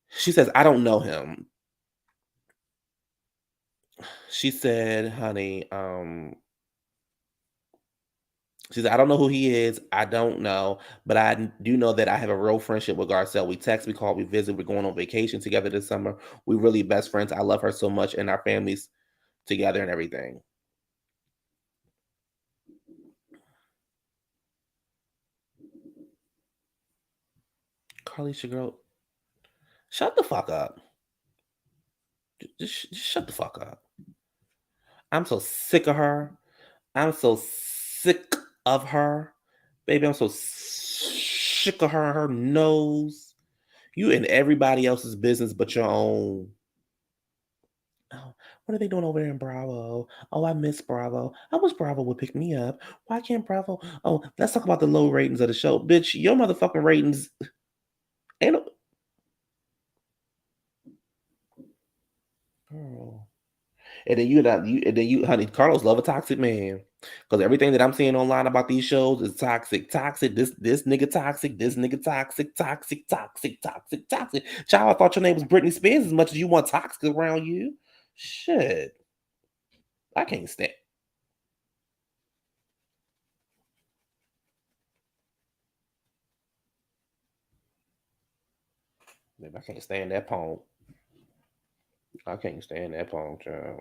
She says, I don't know him. She said, honey, she said, I don't know who he is. I don't know, but I do know that I have a real friendship with Garcelle. We text, we call, we visit, we're going on vacation together this summer. We really best friends. I love her so much and our families together and everything. Carlisha girl, shut the fuck up. Just shut the fuck up. I'm so sick of her. I'm so sick of her. Baby, I'm so sick of her nose. You in everybody else's business but your own. Oh, what are they doing over there in Bravo? Oh, I miss Bravo. I wish Bravo would pick me up. Why can't Bravo? Oh, let's talk about the low ratings of the show. Bitch, your motherfucking ratings ain't no girl. And then you, honey, Carlos love a toxic man. Because everything that I'm seeing online about these shows is toxic, toxic. This nigga toxic. This nigga toxic, toxic, toxic, toxic, toxic. Child, I thought your name was Britney Spears as much as you want toxic around you. Shit, I can't stand. Maybe I can't stand that poem. I can't stand that poem, child.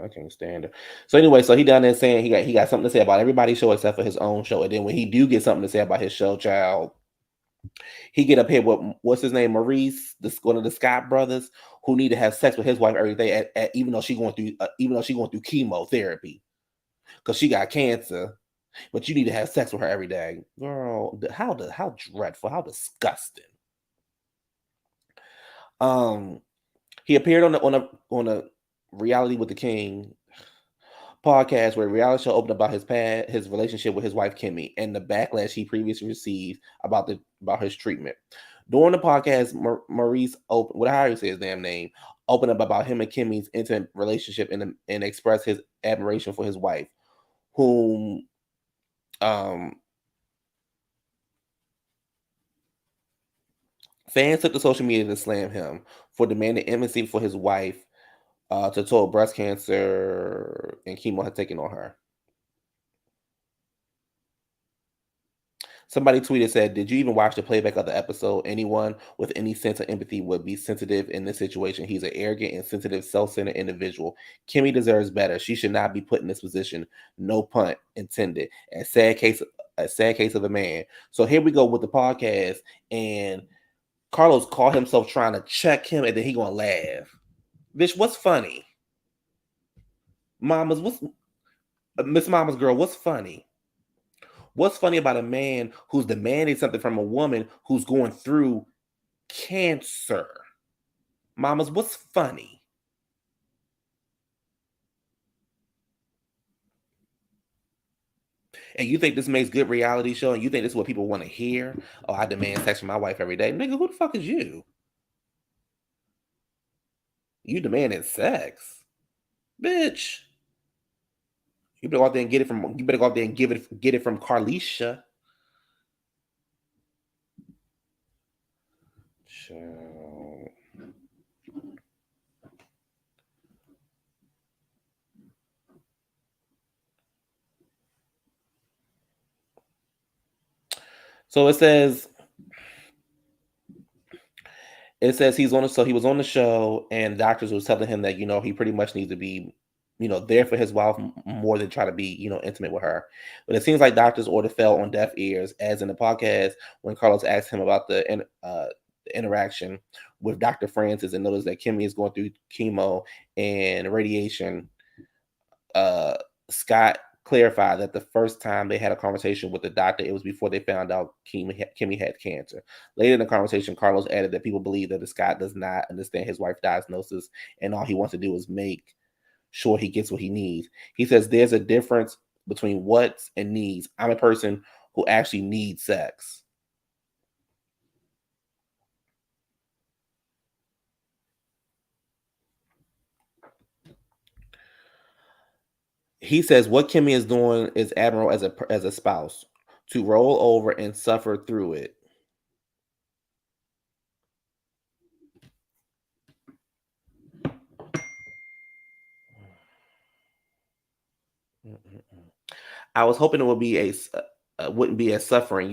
I can't stand it. So anyway, so he down there saying he got something to say about everybody's show except for his own show. And then when he do get something to say about his show, child, he get up here with what's his name, Maurice, one of the Scott brothers, who need to have sex with his wife every day, even though she going through chemotherapy because she got cancer. But you need to have sex with her every day, girl. How dreadful, how disgusting. Um, he appeared on a Reality with the King podcast where reality show opened about his relationship with his wife Kimmy and the backlash he previously received about his treatment. During the podcast, Maurice opened, what how you say his damn name, opened up about him and Kimmy's intimate relationship and expressed his admiration for his wife, whom um fans took to social media to slam him for demanding intimacy for his wife to told breast cancer and chemo had taken on her. Somebody tweeted said, "Did you even watch the playback of the episode? Anyone with any sense of empathy would be sensitive in this situation. He's an arrogant and sensitive, self-centered individual. Kimmy deserves better. She should not be put in this position. No pun intended. A sad case of a man." So here we go with the podcast, and Carlos caught himself trying to check him, and then he gonna laugh. Bitch, what's funny? Mama's what's Miss Mama's girl? What's funny? What's funny about a man who's demanding something from a woman who's going through cancer? Mamas, what's funny? And you think this makes good reality show and you think this is what people want to hear? Oh, I demand sex from my wife every day. Nigga, who the fuck is you? You demanding sex. Bitch. You better go out there and get it from Carlisha. Child. So it says he was on the show and doctors was telling him that he pretty much needs to be there for his wife more than try to be intimate with her. But it seems like doctors' order fell on deaf ears, as in the podcast when Carlos asked him about the interaction with Dr. Francis and noticed that Kimmy is going through chemo and radiation. uh Scott clarified that the first time they had a conversation with the doctor, it was before they found out Kimmy had cancer. Later in the conversation, Carlos added that people believe that Scott does not understand his wife's diagnosis and all he wants to do is make sure he gets what he needs. He says there's a difference between wants and needs. I'm a person who actually needs sex. He says what Kimmy is doing is admirable as a spouse, to roll over and suffer through it. I was hoping it would be wouldn't be as suffering.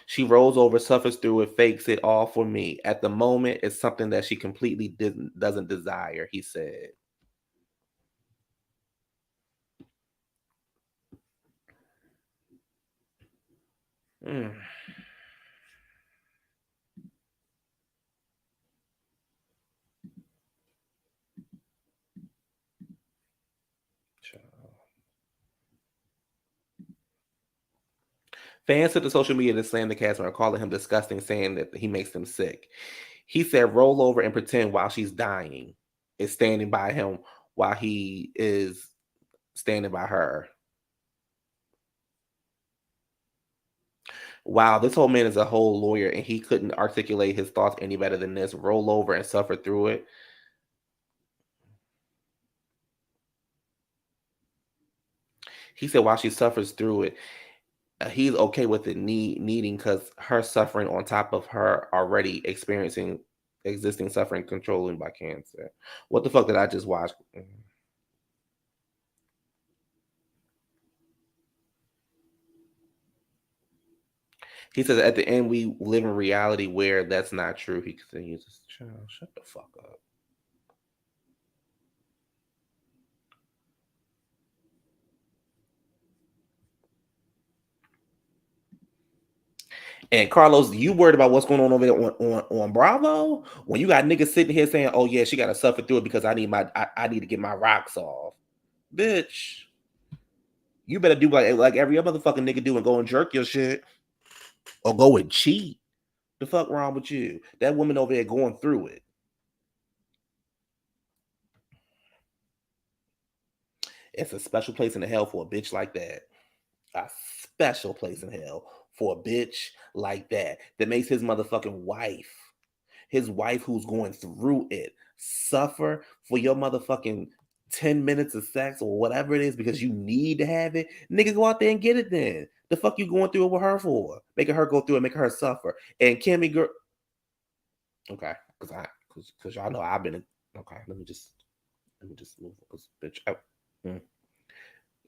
She rolls over, suffers through it, fakes it all for me. At the moment, it's something that she completely doesn't desire. He said. Mm. Fans took to social media to slam the cast member, calling him disgusting, saying that he makes them sick. He said, "Roll over and pretend while she's dying is standing by him while he is standing by her." Wow, this whole man is a whole lawyer, and he couldn't articulate his thoughts any better than this. Roll over and suffer through it. He said, while she suffers through it, he's okay with it needing because her suffering on top of her already experiencing existing suffering controlling by cancer. What the fuck did I just watch? He says at the end we live in reality where that's not true. He continues, "Child, shut the fuck up." And Carlos, you worried about what's going on over there on Bravo? When you got niggas sitting here saying, "Oh yeah, she got to suffer through it because I need to get my rocks off," bitch. You better do like every other motherfucking nigga do and go and jerk your shit or go and cheat. The fuck wrong with you? That woman over there going through it. It's a special place in the hell for a bitch like that. A special place in hell for a bitch like that that makes his wife who's going through it, suffer for your motherfucking 10 minutes of sex or whatever it is because you need to have it. Nigga, go out there and get it then. The fuck you going through it with her for? Making her go through it, making her suffer. And Kimmy girl, okay, because y'all know I've been okay. Let me just move this bitch out.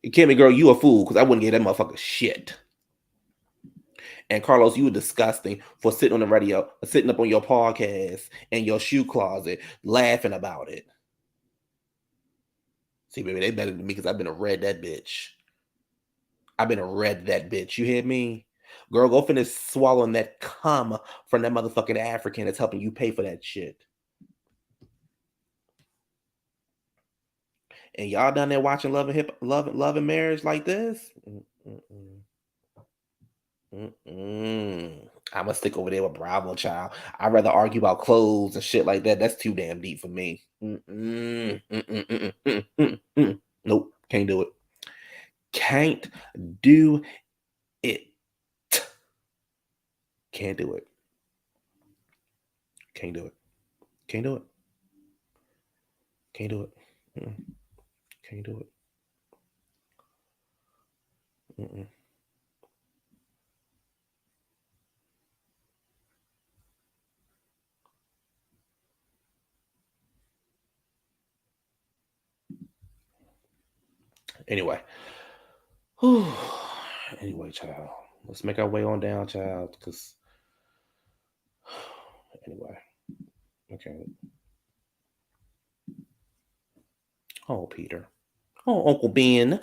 Kimmy girl, you a fool because I wouldn't give that motherfucker shit. And Carlos, you were disgusting for sitting on the radio, sitting up on your podcast in your shoe closet, laughing about it. See, baby, they better than me because I've been a red that bitch. I've been a red that bitch. You hear me? Girl, go finish swallowing that cum from that motherfucking African that's helping you pay for that shit. And y'all down there watching Love and Marriage like this? I'ma stick over there with Bravo, child. I'd rather argue about clothes and shit like that. That's too damn deep for me. Nope, can't do it. Can't do it. Can't do it. Can't do it. Can't do it. Can't do it. Can't do it. Anyway. Anyway, child. Let's make our way on down, child. Because anyway. Okay. Oh, Peter. Oh, Uncle Ben.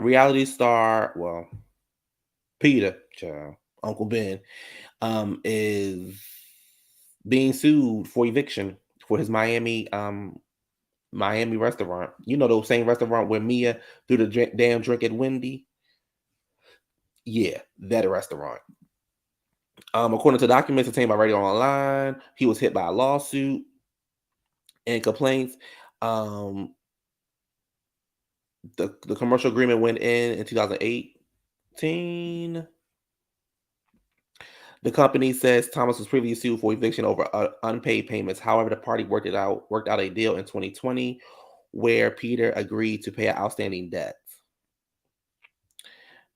Reality star. Well, Peter, child. Uncle Ben, is being sued for eviction for his Miami restaurant. You know, the same restaurant where Mia threw the damn drink at Wendy. Yeah, that restaurant. According to documents obtained by Radio Online, he was hit by a lawsuit and complaints. Um, the commercial agreement went in 2018. The company says Thomas was previously sued for eviction over unpaid payments. However, the party worked out a deal in 2020 where Peter agreed to pay an outstanding debt.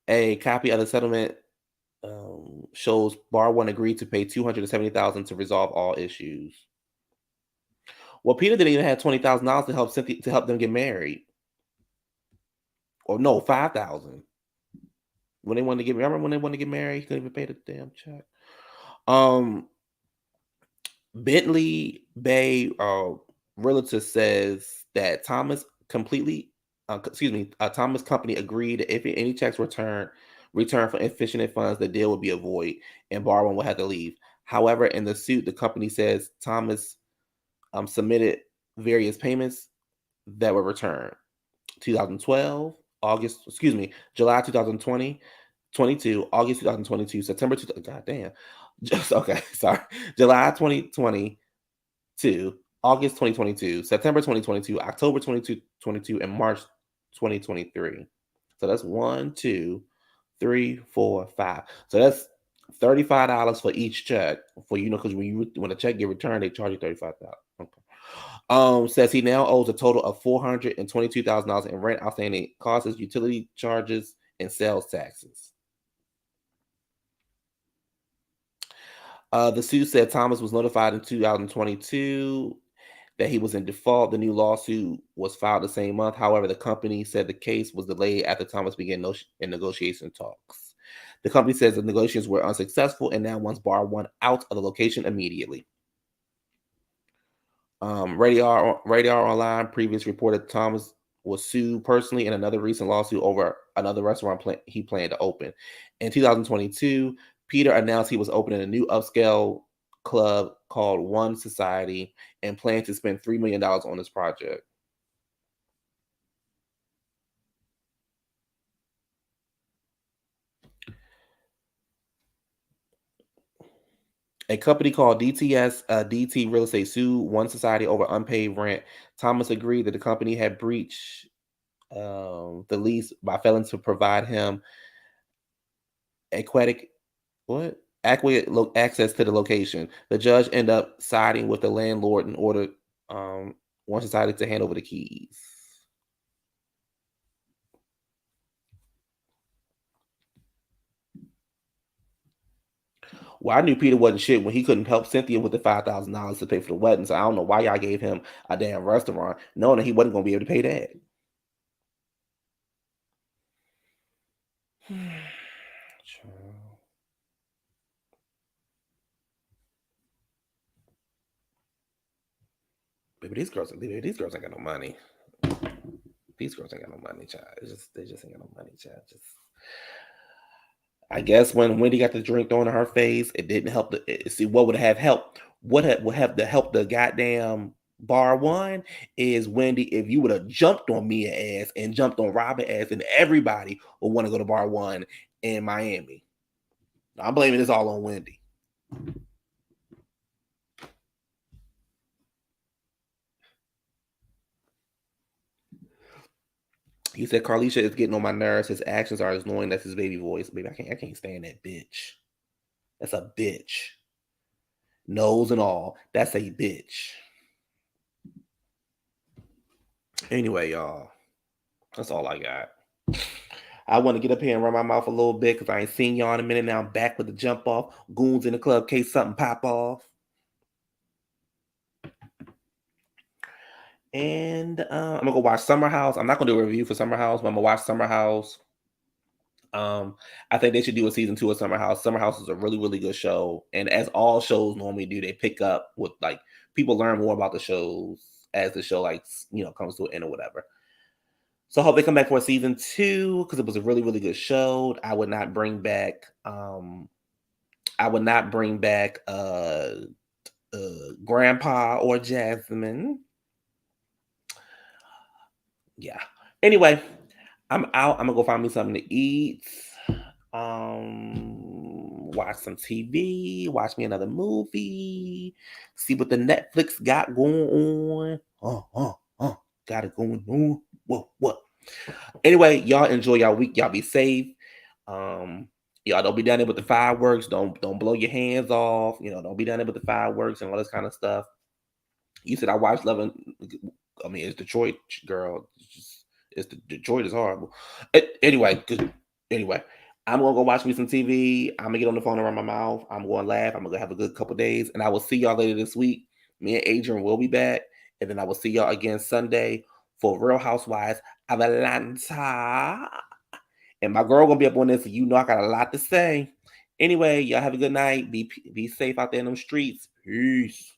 A copy of the settlement shows Bar One agreed to pay $270,000 to resolve all issues. Well, Peter didn't even have $20,000 to help Cynthia to help them get married. Or no, 5,000. When they wanted to get, remember when they wanted to get married, he couldn't even pay the damn check. Bentley Bay realtor says that Thomas Thomas company agreed that if any checks returned for insufficient funds, the deal would be a void and Bar One would have to leave. However, in the suit, the company says Thomas submitted various payments that were returned. 2012, July 2020, 22, August 2022, September 2, God damn. Just okay, sorry. July 2022, August 2022, September 2022, October 2022, and March 2023. So that's 1, 2, 3, 4, 5. So that's $35 for each check for because when a check get returned, they charge you $35,000. Okay. Says he now owes a total of $422,000 in rent, outstanding costs, utility charges, and sales taxes. The suit said Thomas was notified in 2022 that he was in default. The new lawsuit was filed the same month. However, the company said the case was delayed after Thomas began in negotiation talks. The company says the negotiations were unsuccessful and now wants Bar One out of the location immediately. Radar Online previously reported Thomas was sued personally in another recent lawsuit over another restaurant he planned to open. In 2022, Peter announced he was opening a new upscale club called One Society and planned to spend $3 million on this project. A company called DT Real Estate sued One Society over unpaid rent. Thomas agreed that the company had breached the lease by failing to provide him aquatic access to the location. The judge ended up siding with the landlord and ordered One Society to hand over the keys. Well, I knew Peter wasn't shit when he couldn't help Cynthia with the $5,000 to pay for the wedding. So I don't know why y'all gave him a damn restaurant, knowing that he wasn't gonna be able to pay that. Baby, these girls ain't got no money. These girls ain't got no money, child. They just ain't got no money, child. Just I guess when Wendy got the drink thrown in her face, it didn't help. See what would have helped. Would have to help the goddamn Bar One is Wendy. If you would have jumped on Mia ass and jumped on Robin ass, and everybody would want to go to Bar One in Miami. I'm blaming this all on Wendy. He said Carlisha is getting on my nerves. His actions are as annoying as his baby voice. Baby, I can't stand that bitch. That's a bitch. Nose and all. That's a bitch. Anyway, y'all. That's all I got. I want to get up here and run my mouth a little bit because I ain't seen y'all in a minute. Now I'm back with the jump off. Goons in the club, case something pop off. And I'm gonna go watch Summer House. I'm not gonna do a review for Summer House, but I'm gonna watch Summer House. I think they should do a season 2 of Summer House. Summer House is a really, really good show. And as all shows normally do, they pick up with like people learn more about the shows as the show comes to an end or whatever. So I hope they come back for a season 2 because it was a really, really good show. I would not bring back Grandpa or Jasmine. Yeah. Anyway, I'm out. I'm gonna go find me something to eat. Watch some TV, watch me another movie, see what the Netflix got going on. Got it going on. What? Anyway, y'all enjoy y'all week. Y'all be safe. Y'all don't be down there with the fireworks. Don't blow your hands off. Don't be down there with the fireworks and all this kind of stuff. You said I watched Love. I mean, it's Detroit, girl. Detroit is horrible. Anyway, I'm gonna go watch me some TV. I'm gonna get on the phone around my mouth. I'm gonna laugh. I'm gonna have a good couple days, and I will see y'all later this week. Me and Adrian will be back, and then I will see y'all again Sunday for Real Housewives of Atlanta. And my girl gonna be up on this, so I got a lot to say. Anyway, y'all have a good night. Be safe out there in them streets. Peace.